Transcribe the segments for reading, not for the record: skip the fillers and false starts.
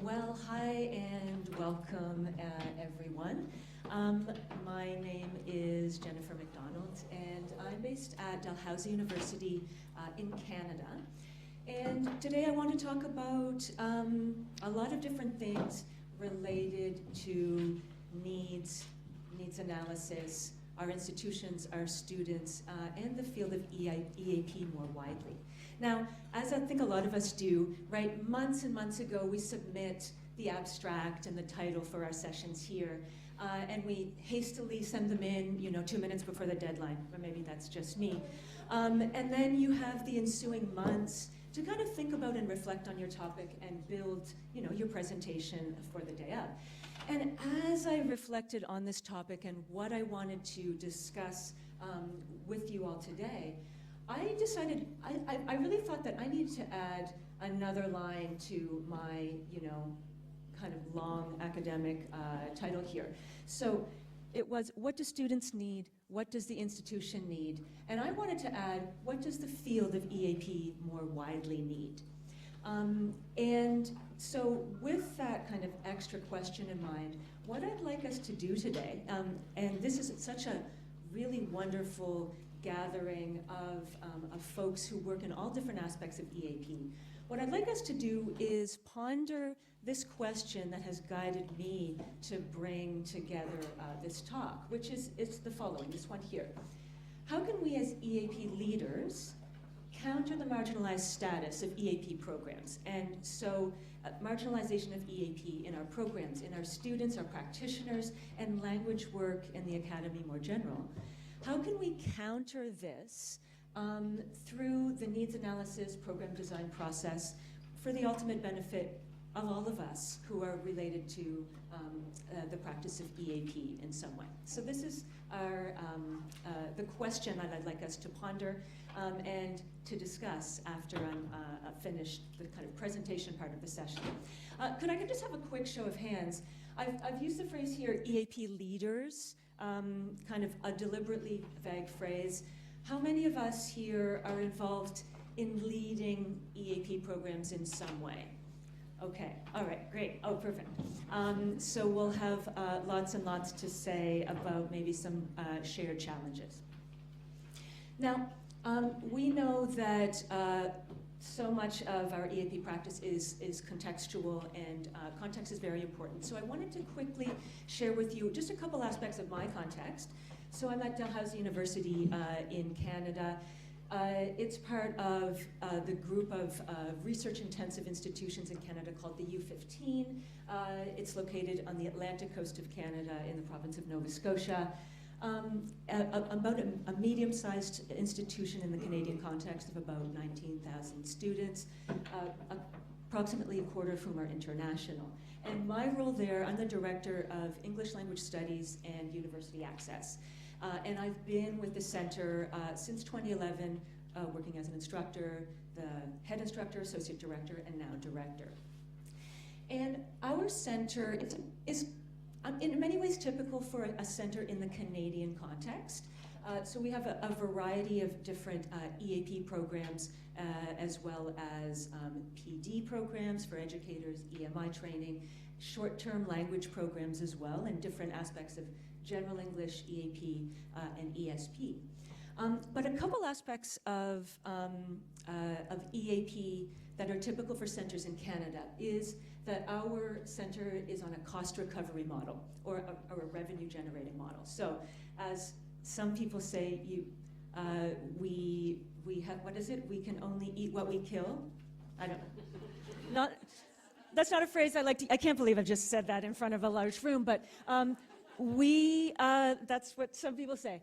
Well, hi and welcome, everyone. My name is Jennifer MacDonald, and I'm based at Dalhousie University in Canada. And today I want to talk about a lot of different things related to needs analysis, our institutions, our students, and the field of EAP more widely. Now, as I think a lot of us do, right, months and months ago, we submit the abstract and the title for our sessions here, and we hastily send them in, 2 minutes before the deadline, or maybe that's just me. And then you have the ensuing months to kind of think about and reflect on your topic and build, your presentation for the day of. And as I reflected on this topic and what I wanted to discuss with you all today, I decided, I really thought that I needed to add another line to my, kind of long academic title here. So it was, what do students need? What does the institution need? And I wanted to add, what does the field of EAP more widely need? And so with that kind of extra question in mind, what I'd like us to do today, and this is such a really wonderful gathering of folks who work in all different aspects of EAP. What I'd like us to do is ponder this question that has guided me to bring together this talk, which is the following, this one here. How can we as EAP leaders counter the marginalized status of EAP programs? And so marginalization of EAP in our programs, in our students, our practitioners, and language work in the academy more general. How can we counter this through the needs analysis program design process for the ultimate benefit of all of us who are related to the practice of EAP in some way? So this is the question that I'd like us to ponder and to discuss after I'm finished the kind of presentation part of the session. Could I just have a quick show of hands? I've used the phrase here, EAP leaders, kind of a deliberately vague phrase. How many of us here are involved in leading EAP programs in some way? Okay, all right, great, oh, perfect. So we'll have lots and lots to say about maybe some shared challenges. Now, we know that so much of our EAP practice is contextual, and context is very important. So I wanted to quickly share with you just a couple aspects of my context. So I'm at Dalhousie University in Canada. It's part of the group of research-intensive institutions in Canada called the U15. It's located on the Atlantic coast of Canada in the province of Nova Scotia. About a medium-sized institution in the Canadian context of about 19,000 students, approximately a quarter of whom are international. And my role there, I'm the Director of English Language Studies and University Access. And I've been with the center since 2011, working as an instructor, the head instructor, associate director, and now director. And our center is in many ways typical for a center in the Canadian context. So we have a variety of different EAP programs, as well as PD programs for educators, EMI training, short-term language programs as well, and different aspects of General English, EAP, and ESP. But a couple aspects of EAP that are typical for centers in Canada is that our center is on a cost recovery model or a revenue generating model. So as some people say, we have, what is it? We can only eat what we kill? I don't know. That's not a phrase I like to, I can't believe I just said that in front of a large room, but that's what some people say.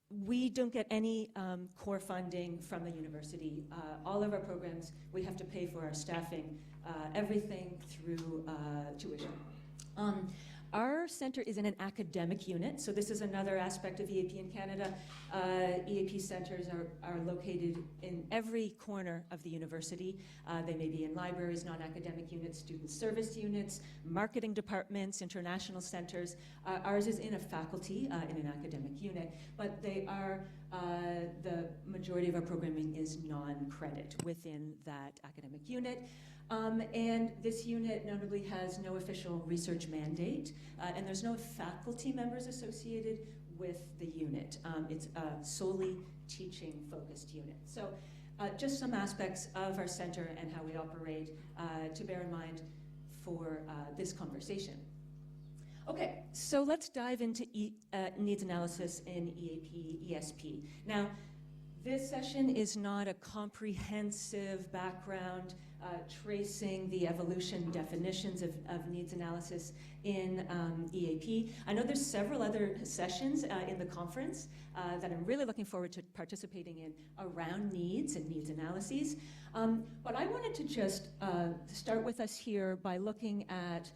We don't get any core funding from the university. All of our programs, we have to pay for our staffing, everything through tuition. Our center is in an academic unit, so this is another aspect of EAP in Canada. EAP centers are located in every corner of the university. They may be in libraries, non-academic units, student service units, marketing departments, international centers. Ours is in a faculty, in an academic unit, but they are, the majority of our programming is non-credit within that academic unit. And this unit notably has no official research mandate, and there's no faculty members associated with the unit. It's a solely teaching-focused unit. So just some aspects of our center and how we operate to bear in mind for this conversation. Okay, so let's dive into needs analysis in EAP, ESP. Now, this session is not a comprehensive background tracing the evolution definitions of needs analysis in EAP. I know there's several other sessions in the conference that I'm really looking forward to participating in around needs and needs analyses. But I wanted to just start with us here by looking at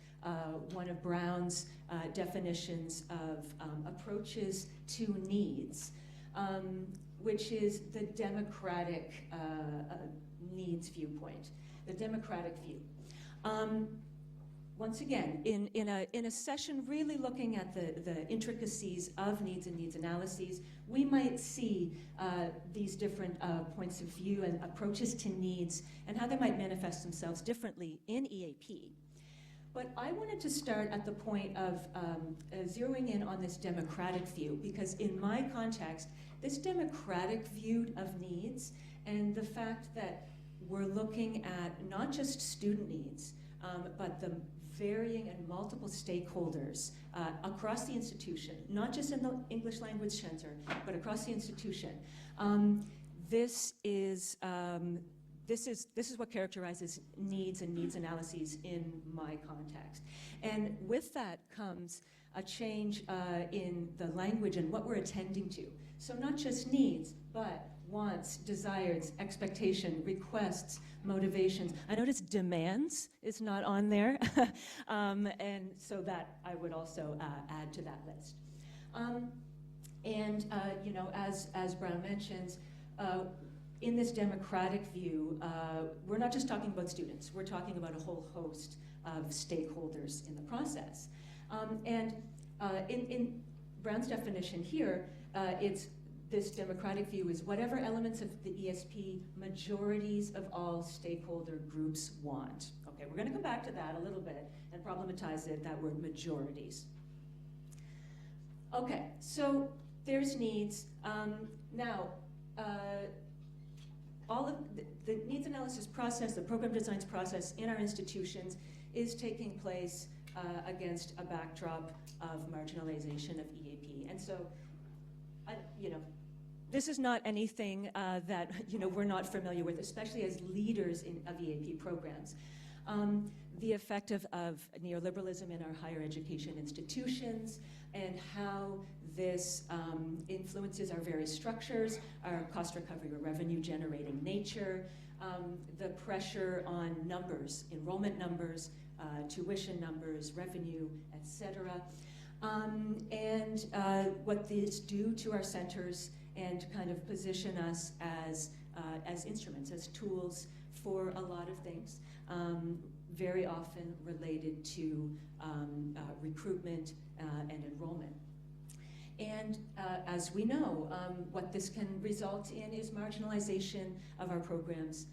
one of Brown's definitions of approaches to needs, which is the democratic needs viewpoint, the democratic view. Once again, in a session really looking at the intricacies of needs and needs analyses, we might see these different points of view and approaches to needs and how they might manifest themselves differently in EAP. But I wanted to start at the point of zeroing in on this democratic view, because in my context, this democratic view of needs and the fact that we're looking at not just student needs, but the varying and multiple stakeholders across the institution, not just in the English Language Center, but across the institution. This is what characterizes needs and needs analyses in my context. And with that comes a change in the language and what we're attending to. So not just needs, but wants, desires, expectation, requests, motivations. I noticed demands is not on there, and so that I would also add to that list. You know, as Brown mentions, in this democratic view, we're not just talking about students, we're talking about a whole host of stakeholders in the process. In Brown's definition here, this democratic view is whatever elements of the ESP majorities of all stakeholder groups want. Okay, we're gonna come back to that a little bit and problematize that word majorities. Okay, so there's needs. Now, all of the needs analysis process, the program designs process in our institutions is taking place against a backdrop of marginalization of EAP. And so, you know, this is not anything that, you know, we're not familiar with, especially as leaders of EAP programs. The effect of neoliberalism in our higher education institutions and how this influences our various structures, our cost recovery or revenue generating nature, the pressure on numbers, enrollment numbers, tuition numbers, revenue, etc. And what these do to our centers and kind of position us as instruments, as tools for a lot of things, very often related to recruitment and enrollment. And as we know, what this can result in is marginalization of our programs,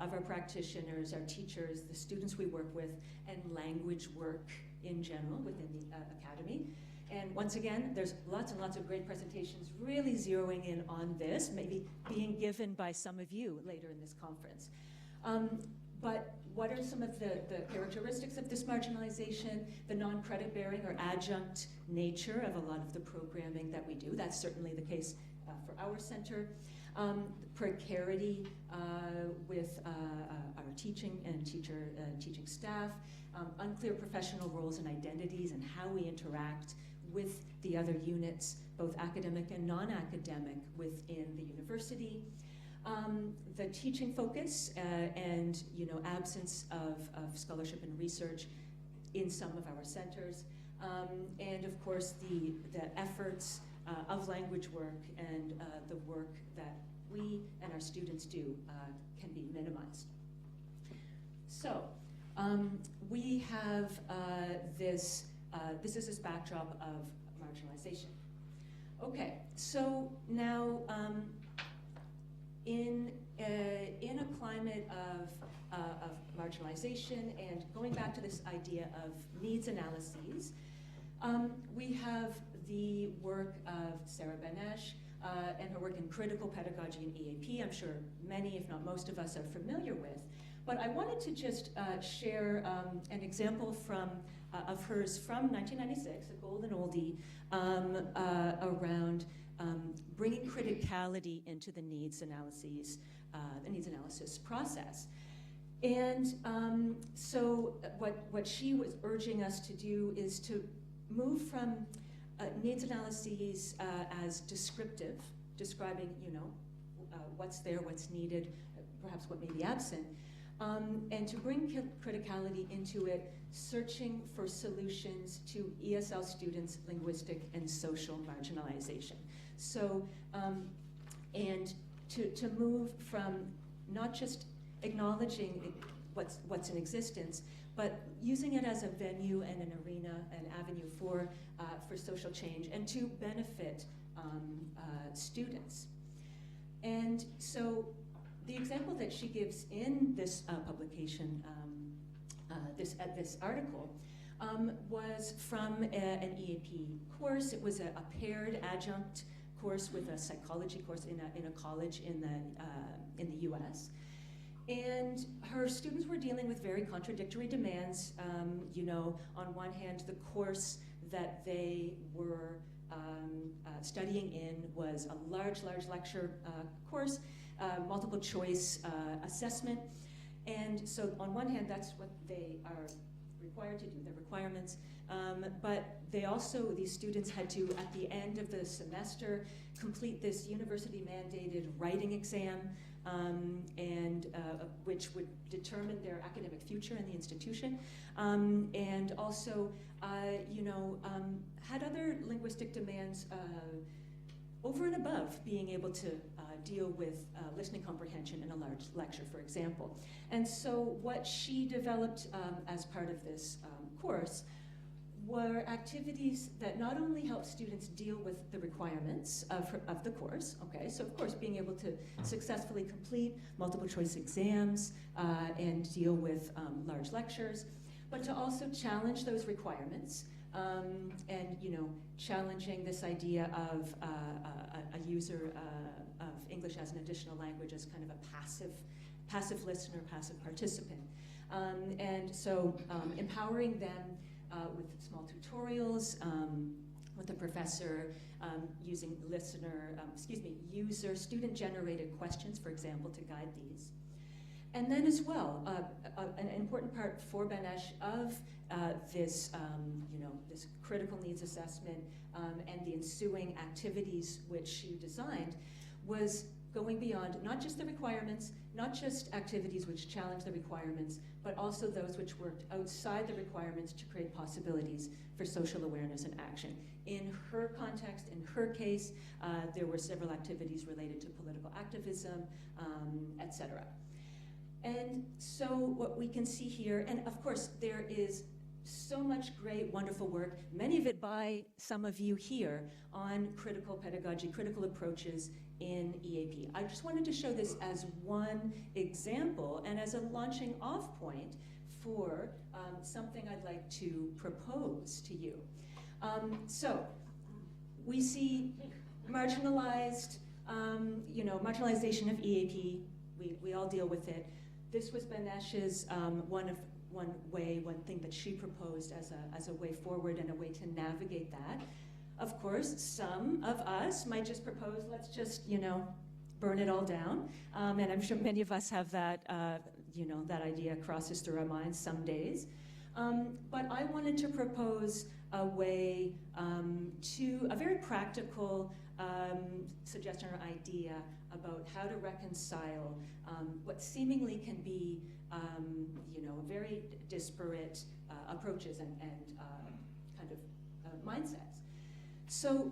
of our practitioners, our teachers, the students we work with, and language work in general within the academy. And once again, there's lots and lots of great presentations really zeroing in on this, maybe being given by some of you later in this conference. But what are some of the characteristics of this marginalization, the non-credit bearing or adjunct nature of a lot of the programming that we do? That's certainly the case for our center. Precarity with our teaching and teaching staff, unclear professional roles and identities and how we interact with the other units, both academic and non-academic within the university. The teaching focus and, you know, absence of scholarship and research in some of our centers, and of course the efforts of language work and the work that we and our students do can be minimized. So we have this is this backdrop of marginalization. Okay, so now in a climate of marginalization and going back to this idea of needs analyses, we have the work of Sarah Benesch and her work in critical pedagogy and EAP. I'm sure many, if not most of us, are familiar with. But I wanted to just share an example of hers from 1996, a golden oldie, around bringing criticality into the needs analysis process. And so what she was urging us to do is to move from needs analyses as descriptive, describing, what's there, what's needed, perhaps what may be absent, and to bring criticality into it, searching for solutions to ESL students' linguistic and social marginalization. So, and to move from not just acknowledging what's in existence, but using it as a venue and an arena, an avenue for social change and to benefit students. And so the example that she gives in this publication, this article, was from an EAP course. It was a paired adjunct course with a psychology course in a college in the US. And her students were dealing with very contradictory demands. On one hand, the course that they were studying in was a large lecture course, multiple choice assessment. And so on one hand, that's what they are required to do, their requirements. But they also, these students had to, at the end of the semester, complete this university-mandated writing exam, which would determine their academic future in the institution, and also, had other linguistic demands over and above being able to deal with listening comprehension in a large lecture, for example. And so what she developed as part of this course were activities that not only help students deal with the requirements of the course, okay, so of course being able to successfully complete multiple choice exams and deal with large lectures, but to also challenge those requirements and challenging this idea of a user of English as an additional language as kind of a passive listener, passive participant. And so empowering them with small tutorials, with the professor using user student-generated questions, for example, to guide these. And then as well, an important part for Benesch of this critical needs assessment and the ensuing activities which she designed was going beyond not just the requirements, not just activities which challenge the requirements, but also those which worked outside the requirements to create possibilities for social awareness and action. In her context, in her case, there were several activities related to political activism, etc. And so what we can see here, and of course there is so much great, wonderful work, many of it by some of you here, on critical pedagogy, critical approaches in EAP. I just wanted to show this as one example and as a launching off point for something I'd like to propose to you. So we see marginalized, marginalization of EAP. We all deal with it. This was Benesch's one thing that she proposed as a way forward and a way to navigate that. Of course, some of us might just propose, let's just, burn it all down. And I'm sure many of us have that, that idea crosses through our minds some days. But I wanted to propose a way a very practical suggestion or idea about how to reconcile what seemingly can be, very disparate approaches and kind of mindsets. So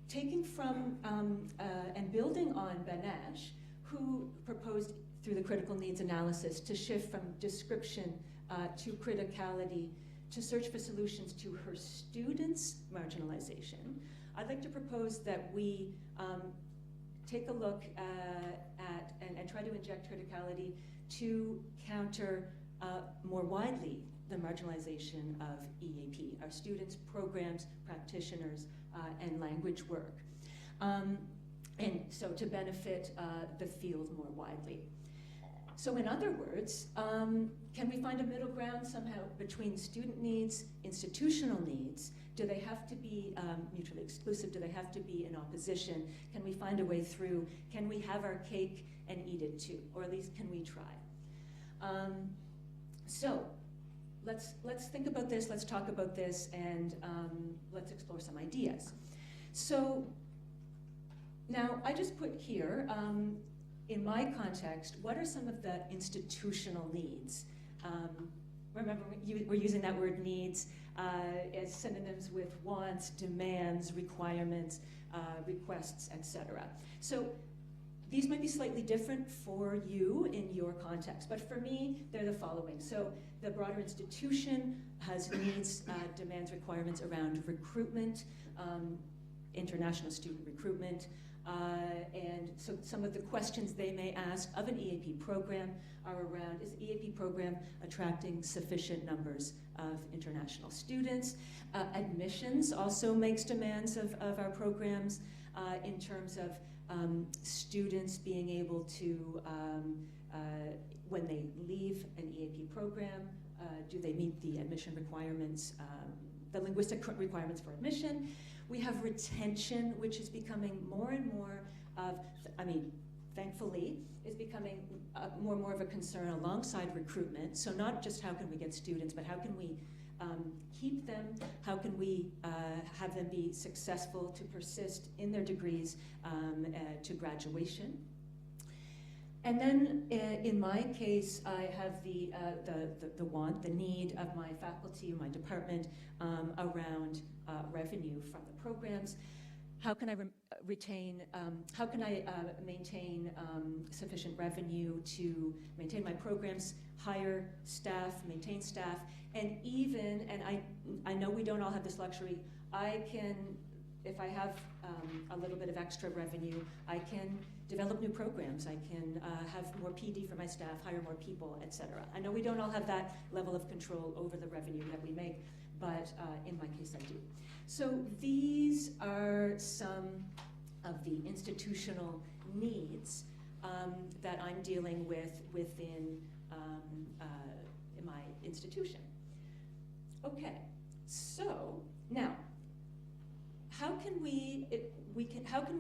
taking from and building on Benesch, who proposed through the critical needs analysis to shift from description to criticality, to search for solutions to her students' marginalization, I'd like to propose that we take a look at and try to inject criticality to counter more widely the marginalization of EAP, our students, programs, practitioners, and language work. And so to benefit the field more widely. So in other words, can we find a middle ground somehow between student needs, institutional needs? Do they have to be mutually exclusive? Do they have to be in opposition? Can we find a way through? Can we have our cake and eat it too? Or at least can we try? So let's think about this, let's talk about this, and let's explore some ideas. So now I just put here, in my context, what are some of the institutional needs? Remember, we're using that word needs as synonyms with wants, demands, requirements, requests, etc. So these might be slightly different for you in your context, but for me, they're the following. So the broader institution has needs, demands, requirements around recruitment, international student recruitment, and so some of the questions they may ask of an EAP program are around, is the EAP program attracting sufficient numbers of international students? Admissions also makes demands of our programs in terms of students being able to, when they leave an EAP program, do they meet the admission requirements, the linguistic requirements for admission? We have retention, which is becoming more and more of, thankfully, is becoming more and more of a concern alongside recruitment. So not just how can we get students, but how can we keep them? How can we have them be successful to persist in their degrees to graduation? And then in my case, I have the want, the need of my faculty or my department around revenue from the programs. How can I maintain sufficient revenue to maintain my programs, hire staff, maintain staff, and even, and I know we don't all have this luxury, I can, if I have a little bit of extra revenue, I can develop new programs, I can have more PD for my staff, hire more people, etc. I know we don't all have that level of control over the revenue that we make, but in my case I do. So these are some of the institutional needs that I'm dealing with within my institution. Okay, so now, how can we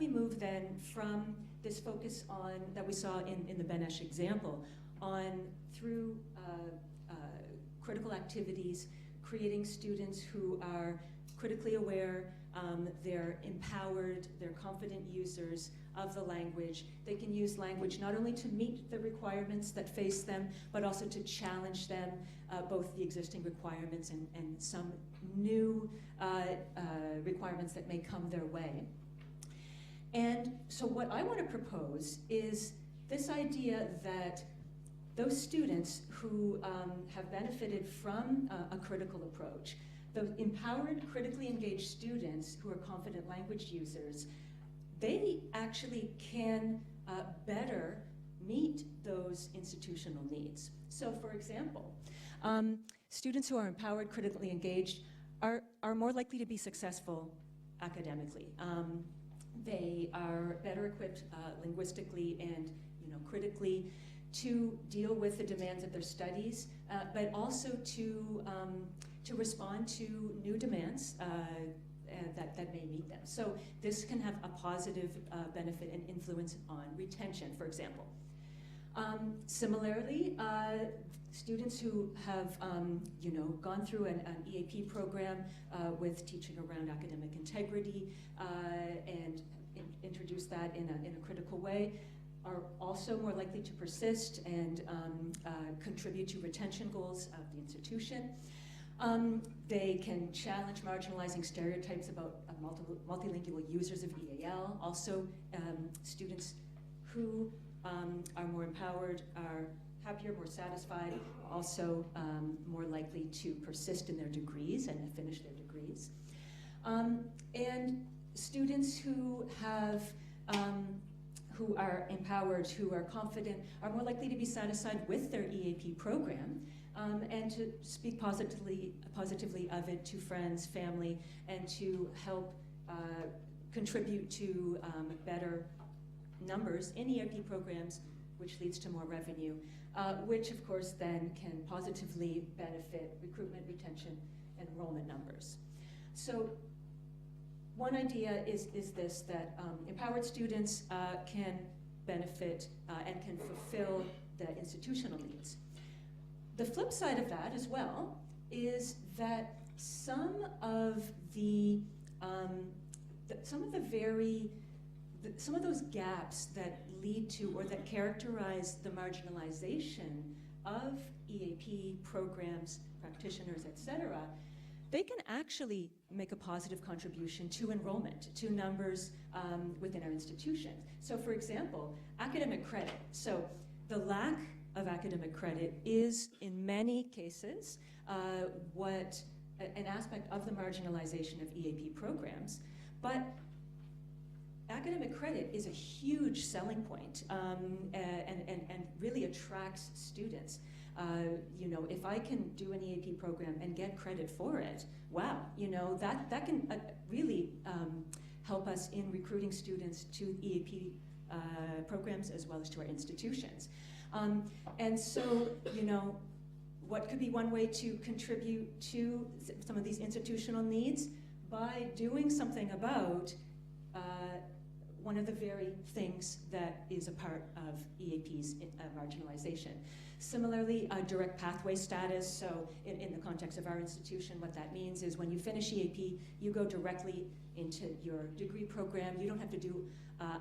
move then from this focus on that we saw in the Benesch example on through critical activities, creating students who are critically aware, they're empowered, they're confident users of the language. They can use language not only to meet the requirements that face them, but also to challenge them, both the existing requirements and some new requirements that may come their way. And so what I want to propose is this idea that those students who have benefited from a critical approach, the empowered, critically engaged students who are confident language users, they actually can better meet those institutional needs. So for example, students who are empowered, critically engaged are more likely to be successful academically. They are better equipped linguistically and critically to deal with the demands of their studies, but also to respond to new demands that may meet them. So this can have a positive benefit and influence on retention, for example. Similarly, students who have gone through an EAP program with teaching around academic integrity and introduce that in a critical way are also more likely to persist and contribute to retention goals of the institution. They can challenge marginalizing stereotypes about multilingual users of EAL. Also, students who are more empowered are happier, more satisfied, also more likely to persist in their degrees and finish their degrees. And students who have who are empowered, who are confident, are more likely to be satisfied with their EAP program, and to speak positively of it to friends, family, and to help contribute to better numbers in EAP programs, which leads to more revenue, which of course then can positively benefit recruitment, retention, and enrollment numbers. So one idea is this, that empowered students can benefit and can fulfill the institutional needs. The flip side of that as well is that some of those gaps that lead to or that characterize the marginalization of EAP programs, practitioners, etc., they can actually make a positive contribution to enrollment, to numbers within our institutions. So for example, academic credit. So the lack of academic credit is in many cases an aspect of the marginalization of EAP programs, but academic credit is a huge selling point and really attracts students. You know, if I can do an EAP program and get credit for it, wow, you know, that can really help us in recruiting students to EAP programs as well as to our institutions. And so, you know, what could be one way to contribute to some of these institutional needs? By doing something about one of the very things that is a part of EAP's marginalization. Similarly, direct pathway status. So in the context of our institution, what that means is when you finish EAP, you go directly into your degree program. You don't have to do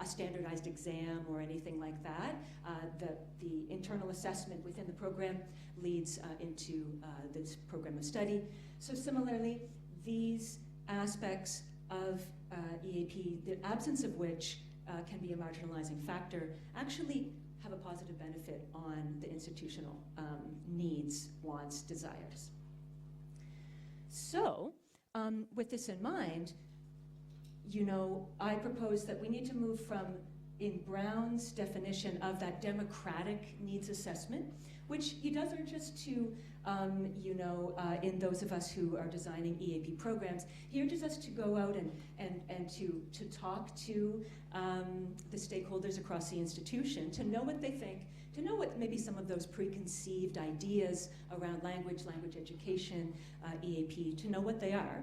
a standardized exam or anything like that. The internal assessment within the program leads into this program of study. So similarly, these aspects of EAP, the absence of which can be a marginalizing factor, actually have a positive benefit on the institutional needs, wants, desires. So, with this in mind, you know, I propose that we need to move from, in Brown's definition of that democratic needs assessment, which he doesn't just to, you know, in those of us who are designing EAP programs, he urges us to go out and to talk to the stakeholders across the institution, to know what they think, to know what maybe some of those preconceived ideas around language education, EAP, to know what they are.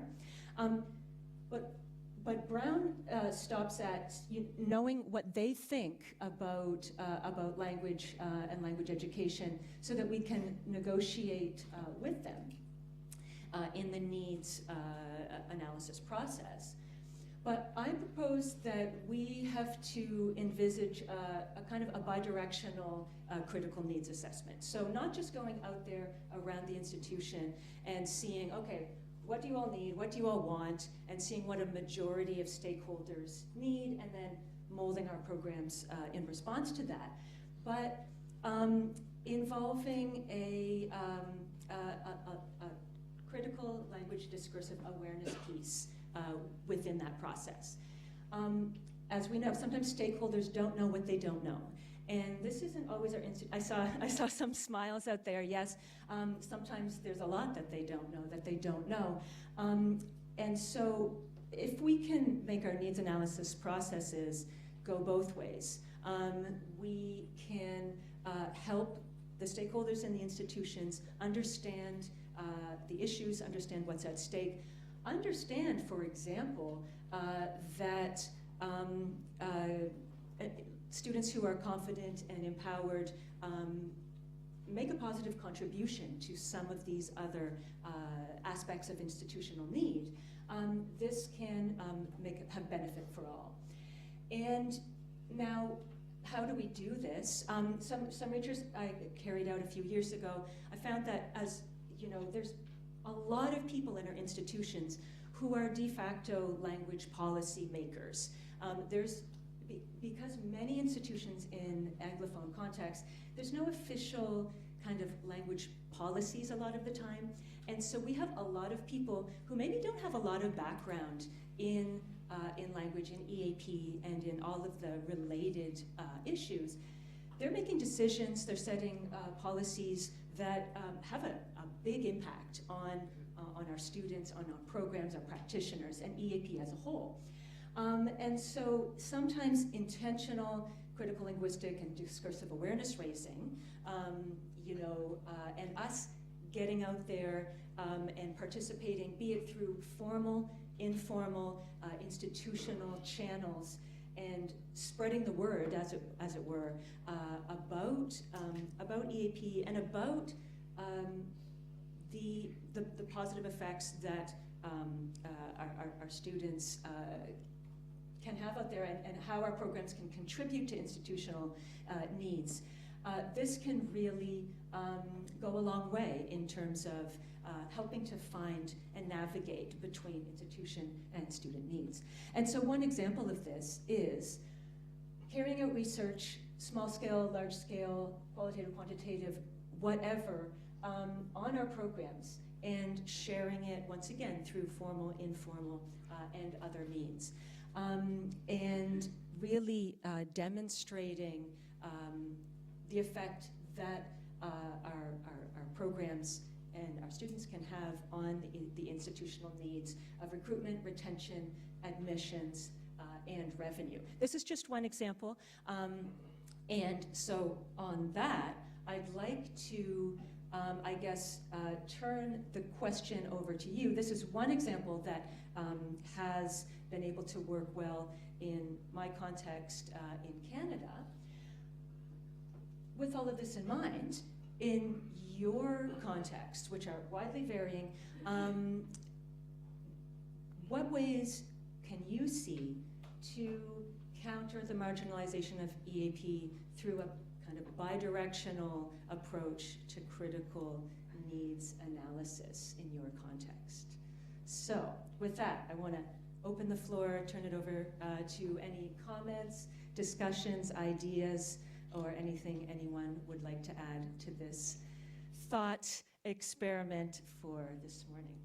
But Brown stops at knowing what they think about language and language education so that we can negotiate with them in the needs analysis process. But I propose that we have to envisage a kind of a bidirectional critical needs assessment. So not just going out there around the institution and seeing, okay, what do you all need, what do you all want, and seeing what a majority of stakeholders need, and then molding our programs in response to that. But involving a critical language discursive awareness piece within that process. As we know, sometimes stakeholders don't know what they don't know. And this isn't always our I saw some smiles out there, yes. Sometimes there's a lot that they don't know. And so if we can make our needs analysis processes go both ways, we can help the stakeholders in the institutions understand the issues, understand what's at stake, understand, for example, that students who are confident and empowered make a positive contribution to some of these other aspects of institutional need. This can have benefit for all. And now, how do we do this? Some research I carried out a few years ago, I found that, as you know, there's a lot of people in our institutions who are de facto language policy makers. Because many institutions in Anglophone contexts, there's no official kind of language policies a lot of the time. And so we have a lot of people who maybe don't have a lot of background in in language, in EAP, and in all of the related issues, they're making decisions, they're setting policies that have a big impact on our students, on our programs, our practitioners, and EAP as a whole. And so sometimes intentional critical linguistic and discursive awareness raising, and us getting out there and participating, be it through formal, informal, institutional channels, and spreading the word, as it were, about EAP and about the positive effects that our students can have out there, and how our programs can contribute to institutional needs. This can really go a long way in terms of helping to find and navigate between institution and student needs. And so one example of this is carrying out research, small scale, large scale, qualitative, quantitative, whatever, on our programs, and sharing it once again through formal, informal, and other means. And really demonstrating the effect that our programs and our students can have on the institutional needs of recruitment, retention, admissions, and revenue. This is just one example. And so on that, I'd like to, turn the question over to you. This is one example that has been able to work well in my context in Canada. With all of this in mind, in your contexts, which are widely varying, what ways can you see to counter the marginalization of EAP through a kind of bidirectional approach to critical needs analysis in your context? So with that, I want to open the floor, turn it over to any comments, discussions, ideas, or anything anyone would like to add to this thought experiment for this morning.